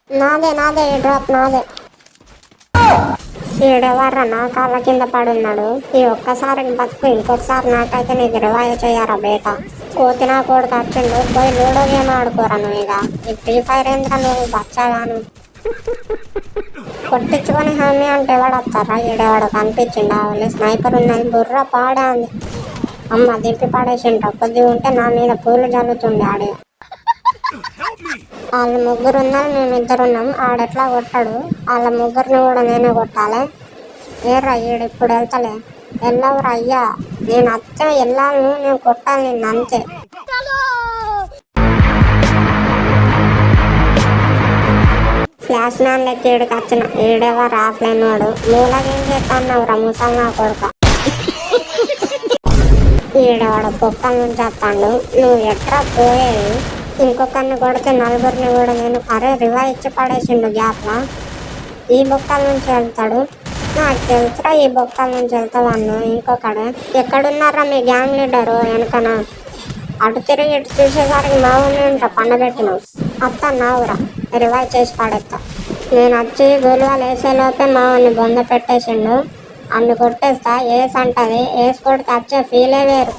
నాదే నాదే ఈ డ్రాప్ నాదే. ఈడెవర్రా నా కాళ్ళ కింద పడున్నాడు. ఈ ఒక్కసారికి బతుకు, ఇంకొకసారి నాకైతే నీకు రివాయ చేయరా బేట. కోతి నా కొడుకు వచ్చిండు, పోయి లూడో గేమ్ ఆడుకోరా నువ్వు. ఇక ఈ ఫ్రీ ఫైర్ ఏంద్రా నువ్వు బచ్చాగాను. కొట్టించుకొని హామీ అంటే ఎవడొస్తారా? ఈడెవాడు కనిపించిండు, వాళ్ళు స్నైపర్ ఉన్నది, బుర్ర పాడా ఉంది. అమ్మ దింపి పడేసిండ్రా. కొద్దిగా ఉంటే నా మీద పూలు జల్లుతుండే ఆడే. వాళ్ళు ముగ్గురు ఉన్నారు, మేమిద్దరున్నాం. ఆడెట్లా కొట్టాడు, వాళ్ళ ముగ్గురిని కూడా నేనే కొట్టాలి. ఏర్రా ఈడు ఇప్పుడు వెళ్తలే. వెళ్ళవురా అయ్యా, నేను అత్తే వెళ్ళాను, నేను కొట్టాలి నిన్ను అంతే. ఫ్లాష్ మ్యాన్ లెక్క ఈడికి వచ్చిన. ఈడెవరు ఆఫ్లైన్ వాడు. మూలగా ఏం చేస్తాన్నావురా ముసలి నా కొడుక. ఈడవాడు కుక్కల నుంచి వస్తాడు. నువ్వు ఎట్రా పోయేది? ఇంకొకరిని కొడితే నలుగురిని కూడా నేను. అరే రివా ఇచ్చి పడేసిండు గ్యాప్లా. ఈ బొక్కల నుంచి వెళ్తాడు. నాకు తెలుసురా ఈ బొక్కల నుంచి వెళ్తావన్ను. ఇంకొకడు ఎక్కడున్నారా మీ గ్యాంగ్ లీడరు? వెనకనా అటు తిరిగి ఇటు చూసేసరికి మా ఊరిని పండబెట్టినావు. అత్త నావురా రివైవ్ చేసి పడేస్తా. నేను వచ్చి గోలువాలు వేసేలోపే మా ఊరిని బొంద పెట్టేసిండు. అన్ని కొట్టేస్తా. ఏస్ అంటది, ఏసి కొడితే వచ్చే ఫీలే వేరు.